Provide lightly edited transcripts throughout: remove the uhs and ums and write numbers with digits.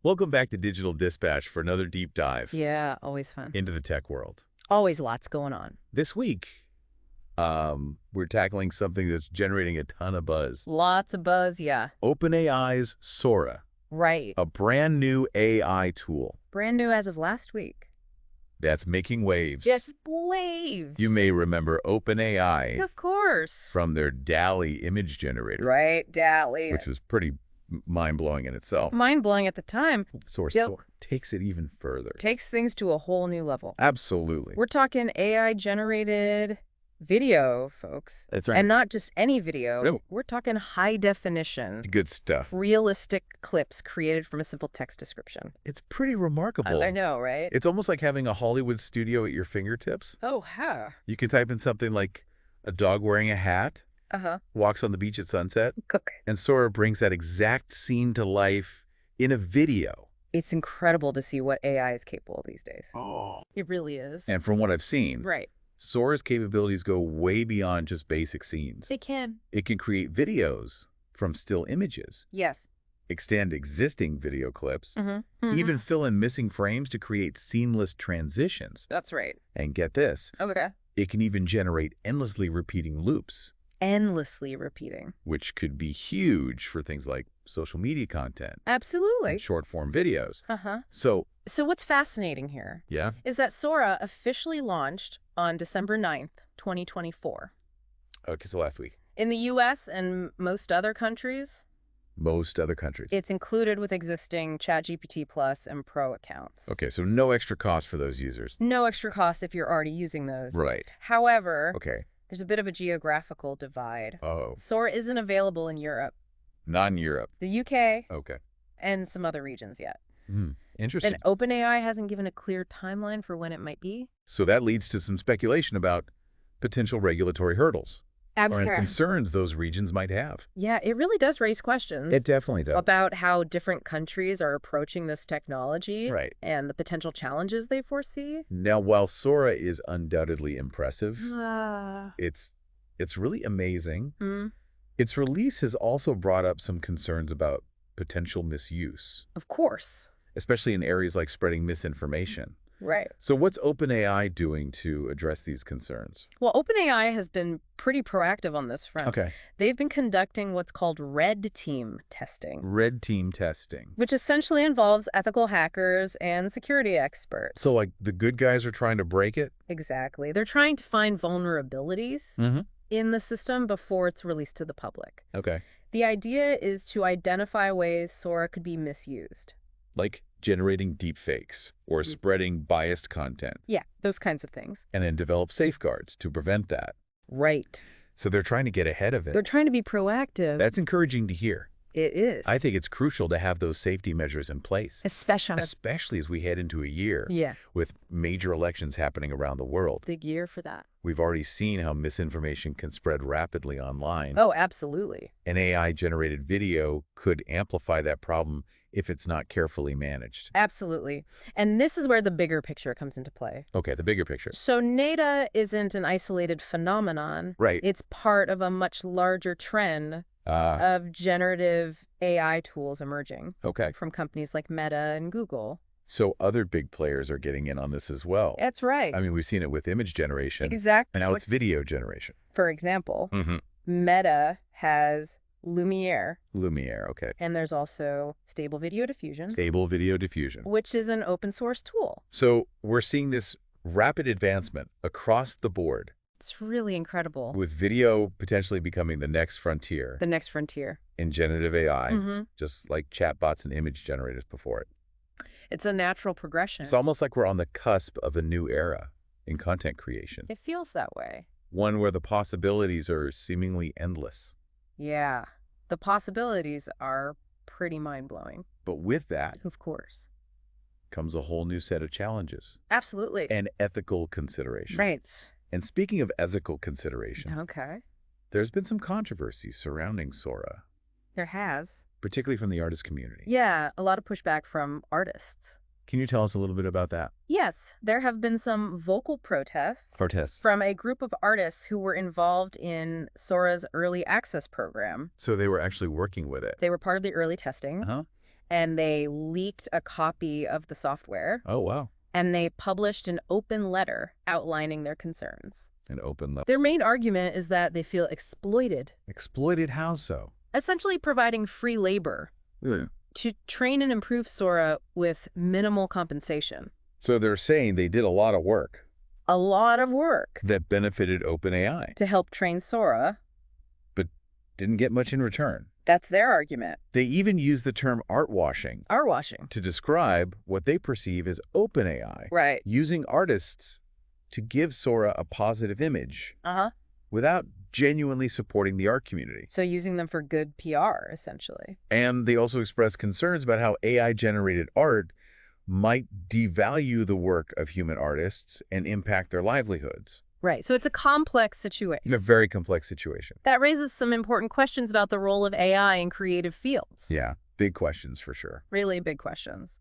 Welcome back to Digital Dispatch for another deep dive Yeah, always fun. into the tech world. Always lots going on. This week, we're tackling something that's generating a ton of buzz. Lots of buzz, yeah. OpenAI's Sora, Right. a brand new AI tool Brand new as of last week. that's making waves. Just waves. You may remember OpenAI Of course. from their DALL-E image generator, Right, DALL-E. which was pretty mind-blowing in itself. Mind-blowing at the time. Sora takes it even further. Takes things to a whole new level. Absolutely. We're talking AI-generated video, folks. That's right. And not just any video. No. We're talking high definition, Good stuff. realistic clips created from a simple text description. It's pretty remarkable. I know, right? It's almost like having a Hollywood studio at your fingertips. Oh, huh. You can type in something like a dog wearing a hat, Uh-huh. walks on the beach at sunset, Okay. and Sora brings that exact scene to life in a video. It's incredible to see what AI is capable of these days. Oh. It really is. And from what I've seen, Right. Sora's capabilities go way beyond just basic scenes. They can. It can create videos from still images, Yes. extend existing video clips, Mm-hmm. even fill in missing frames to create seamless transitions. That's right. And get this, Okay. it can even generate endlessly repeating loops, Endlessly repeating. which could be huge for things like social media content Absolutely. and short-form videos. Uh-huh. So, So what's fascinating here yeah, is that Sora officially launched on December 9th, 2024. okay, so last week. In the US and most other countries, Most other countries. it's included with existing ChatGPT Plus and Pro accounts. Okay, so no extra cost for those users. No extra cost if you're already using those. Right. However, Okay. there's a bit of a geographical divide. Oh, Sora isn't available in Europe, not in Europe. the UK, Okay. and some other regions yet. Interesting. And OpenAI hasn't given a clear timeline for when it might be. So that leads to some speculation about potential regulatory hurdles or concerns those regions might have. Yeah, it really does raise questions It definitely does. about how different countries are approaching this technology Right. and the potential challenges they foresee. Now, while Sora is undoubtedly impressive, Ah. it's really amazing. Mm, Its release has also brought up some concerns about potential misuse, of course. especially in areas like spreading misinformation. Right. So what's OpenAI doing to address these concerns? Well, OpenAI has been pretty proactive on this front. Okay. They've been conducting what's called red team testing, Red team testing. which essentially involves ethical hackers and security experts. So like the good guys are trying to break it? Exactly. They're trying to find vulnerabilities Mm-hmm. in the system before it's released to the public. Okay. The idea is to identify ways Sora could be misused. Like generating deepfakes or spreading biased content, Yeah, those kinds of things. and then develop safeguards to prevent that. Right. So they're trying to get ahead of it. They're trying to be proactive. That's encouraging to hear. It is. I think it's crucial to have those safety measures in place, especially as we head into a year Yeah, with major elections happening around the world. big year for that. We've already seen how misinformation can spread rapidly online. Oh, absolutely. An AI-generated video could amplify that problem if it's not carefully managed. Absolutely. And this is where the bigger picture comes into play. Okay, the bigger picture. So NADA isn't an isolated phenomenon. Right. It's part of a much larger trend of generative AI tools emerging Okay. from companies like Meta and Google. So other big players are getting in on this as well. That's right. I mean, we've seen it with image generation. Exactly. And now it's video generation. For example, Mm-hmm. Meta has Lumiere, Lumiere, okay. and there's also Stable Video Diffusion, Stable video diffusion. which is an open source tool. So we're seeing this rapid advancement across the board, It's really incredible. with video potentially becoming the next frontier The next frontier. in generative AI, Mhm. just like chatbots and image generators before it. It's a natural progression. It's almost like we're on the cusp of a new era in content creation, It feels that way. one where the possibilities are seemingly endless. Yeah. The possibilities are pretty mind-blowing. But with that Of course. comes a whole new set of challenges Absolutely. and ethical consideration. Right. And speaking of ethical consideration, Okay. there's been some controversy surrounding Sora, There has. particularly from the artist community. Yeah, a lot of pushback from artists. Can you tell us a little bit about that? Yes, there have been some vocal protests Protests. from a group of artists who were involved in Sora's early access program. So they were actually working with it. They were part of the early testing. Uh-huh. and they leaked a copy of the software. Oh, wow. And they published an open letter outlining their concerns. An open letter. Their main argument is that they feel exploited. Exploited how so? Essentially providing free labor to train and improve Sora with minimal compensation. So they're saying they did a lot of work. A lot of work. That benefited OpenAI. To help train Sora. But didn't get much in return. That's their argument. They even use the term art washing. Art washing. To describe what they perceive as OpenAI. Right. Using artists to give Sora a positive image. Without genuinely supporting the art community. So using them for good PR, essentially. And they also express concerns about how AI-generated art might devalue the work of human artists and impact their livelihoods. Right. So it's a complex situation. It's a very complex situation. That raises some important questions about the role of AI in creative fields. Yeah, big questions for sure. Really big questions.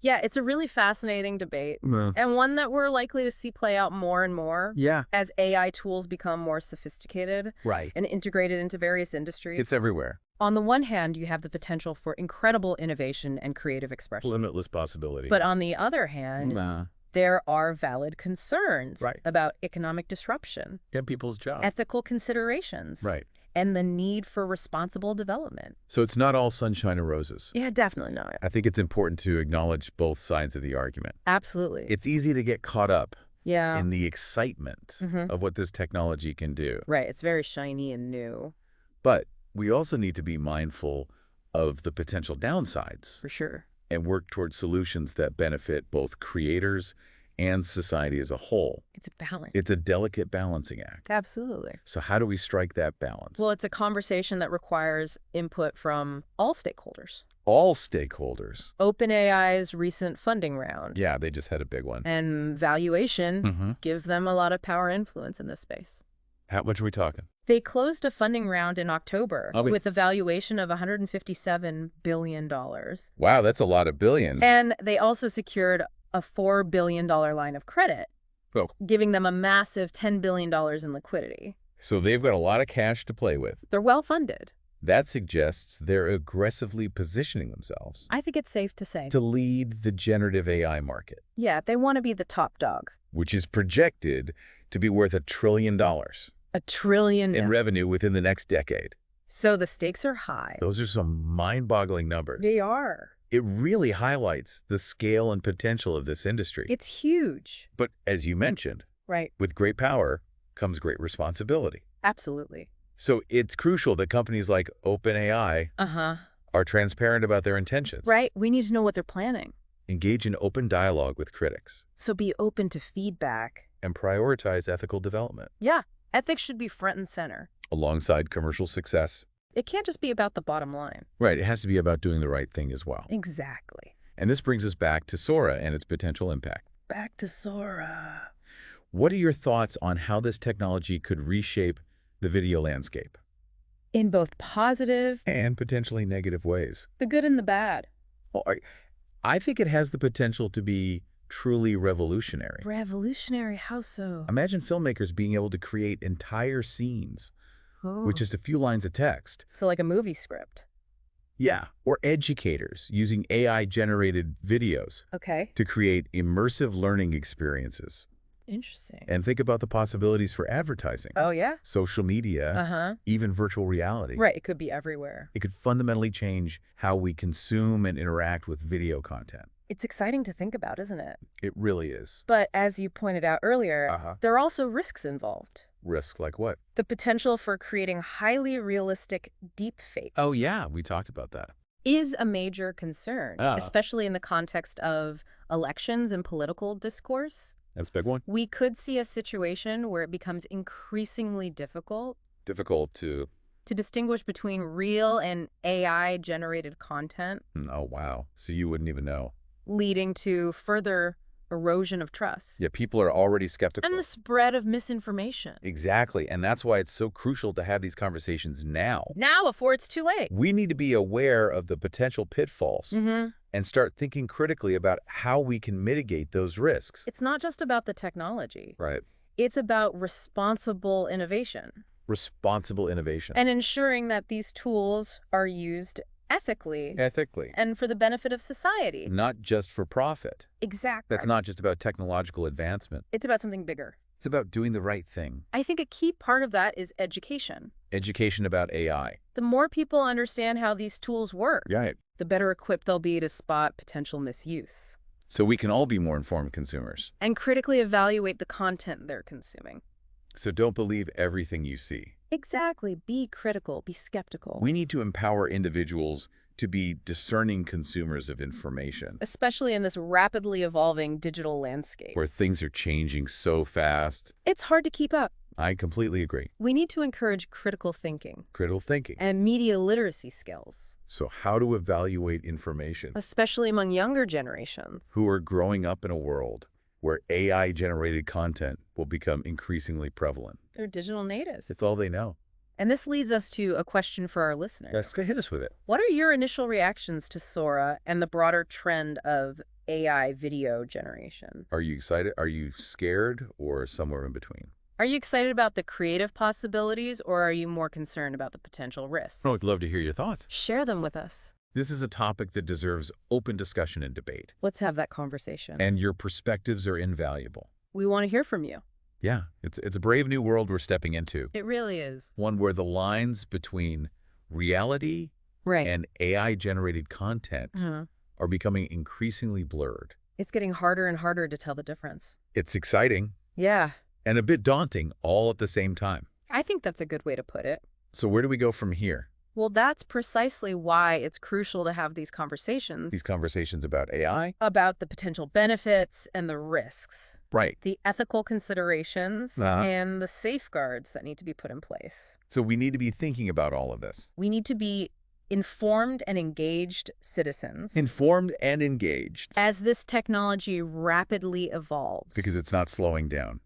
Yeah, it's a really fascinating debate, and one that we're likely to see play out more and more as AI tools become more sophisticated and integrated into various industries. It's everywhere. On the one hand, you have the potential for incredible innovation and creative expression. Limitless possibility. But on the other hand, there are valid concerns about economic disruption. Get people's jobs. Ethical considerations. And the need for responsible development. So it's not all sunshine and roses. Yeah, definitely not. I think it's important to acknowledge both sides of the argument. Absolutely. It's easy to get caught up yeah. in the excitement of what this technology can do. Right. It's very shiny and new. But we also need to be mindful of the potential downsides. For sure. And work towards solutions that benefit both creators and society as a whole. It's a balance. It's a delicate balancing act. Absolutely. So how do we strike that balance? Well, it's a conversation that requires input from all stakeholders. All stakeholders. OpenAI's recent funding round. Yeah, they just had a big one. And valuation give them a lot of power and influence in this space. How much are we talking? They closed a funding round in October with a valuation of $157 billion. Wow, that's a lot of billions. And they also secured a $4 billion line of credit, giving them a massive $10 billion in liquidity. So they've got a lot of cash to play with. They're well-funded. That suggests they're aggressively positioning themselves. I think it's safe to say. To lead the generative AI market. Yeah, they want to be the top dog. Which is projected to be worth $1 trillion. $1 trillion. In revenue within the next decade. So the stakes are high. Those are some mind-boggling numbers. They are. It really highlights the scale and potential of this industry. It's huge. But as you mentioned, with great power comes great responsibility. Absolutely. So it's crucial that companies like OpenAI are transparent about their intentions. Right. We need to know what they're planning. Engage in open dialogue with critics. So be open to feedback. And prioritize ethical development. Yeah. Ethics should be front and center. Alongside commercial success. It can't just be about the bottom line. Right. It has to be about doing the right thing as well. Exactly. And this brings us back to Sora and its potential impact. Back to Sora. What are your thoughts on how this technology could reshape the video landscape? In both positive and potentially negative ways. The good and the bad. Well, I think it has the potential to be truly revolutionary. Revolutionary? How so? Imagine filmmakers being able to create entire scenes with just a few lines of text. So like a movie script. Yeah. Or educators using AI-generated videos to create immersive learning experiences. Interesting. And think about the possibilities for advertising. Oh, yeah? Social media, even virtual reality. Right. It could be everywhere. It could fundamentally change how we consume and interact with video content. It's exciting to think about, isn't it? It really is. But as you pointed out earlier, there are also risks involved. Risk like what? The potential for creating highly realistic deepfakes. Oh, yeah. We talked about that. Is a major concern, especially in the context of elections and political discourse. That's a big one. We could see a situation where it becomes increasingly difficult. To distinguish between real and AI-generated content. Oh, wow. So you wouldn't even know. Leading to further erosion of trust. Yeah, people are already skeptical. And the spread of misinformation. Exactly. And that's why it's so crucial to have these conversations now. Now, before it's too late. We need to be aware of the potential pitfalls and start thinking critically about how we can mitigate those risks. It's not just about the technology. Right. It's about responsible innovation. Responsible innovation. And ensuring that these tools are used ethically, ethically, and for the benefit of society. not just for profit. Exactly. That's not just about technological advancement. It's about something bigger. It's about doing the right thing. I think a key part of that is education. Education about AI. The more people understand how these tools work, Right. the better equipped they'll be to spot potential misuse. So we can all be more informed consumers. And critically evaluate the content they're consuming. So don't believe everything you see. Exactly. Be critical. Be skeptical. We need to empower individuals to be discerning consumers of information, especially in this rapidly evolving digital landscape, where things are changing so fast. It's hard to keep up. I completely agree. We need to encourage critical thinking. Critical thinking. And media literacy skills. So how to evaluate information, especially among younger generations, who are growing up in a world where AI-generated content will become increasingly prevalent. They're digital natives. It's all they know. And this leads us to a question for our listeners. Let's hit us with it. What are your initial reactions to Sora and the broader trend of AI video generation? Are you excited? Are you scared, or somewhere in between? Are you excited about the creative possibilities, or are you more concerned about the potential risks? Oh, I'd love to hear your thoughts. Share them with us. This is a topic that deserves open discussion and debate. Let's have that conversation. And your perspectives are invaluable. We want to hear from you. Yeah, it's a brave new world we're stepping into. It really is. One where the lines between reality and AI-generated content are becoming increasingly blurred. It's getting harder and harder to tell the difference. It's exciting. Yeah. And a bit daunting all at the same time. I think that's a good way to put it. So where do we go from here? Well, that's precisely why it's crucial to have these conversations. These conversations about AI? About the potential benefits and the risks. Right. The ethical considerations and the safeguards that need to be put in place. So we need to be thinking about all of this. We need to be informed and engaged citizens. Informed and engaged. As this technology rapidly evolves. Because it's not slowing down.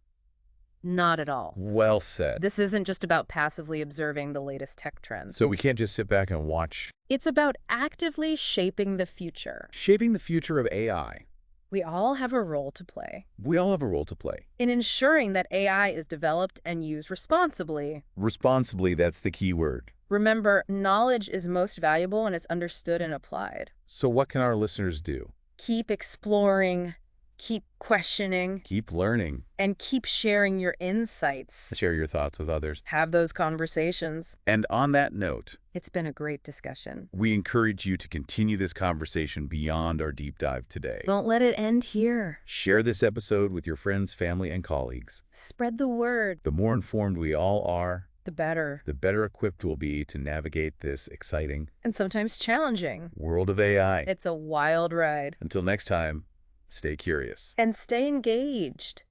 Not at all. Well said. This isn't just about passively observing the latest tech trends. So we can't just sit back and watch. It's about actively shaping the future. Shaping the future of AI. We all have a role to play. We all have a role to play. In ensuring that AI is developed and used responsibly. Responsibly, that's the key word. Remember, knowledge is most valuable when it's understood and applied. So what can our listeners do? Keep exploring. Keep questioning. Keep learning. And keep sharing your insights. Share your thoughts with others. Have those conversations. And on that note, it's been a great discussion. We encourage you to continue this conversation beyond our deep dive today. Don't let it end here. Share this episode with your friends, family, and colleagues. Spread the word. The more informed we all are, the better. The better equipped we'll be to navigate this exciting and sometimes challenging world of AI. It's a wild ride. Until next time. Stay curious. And stay engaged.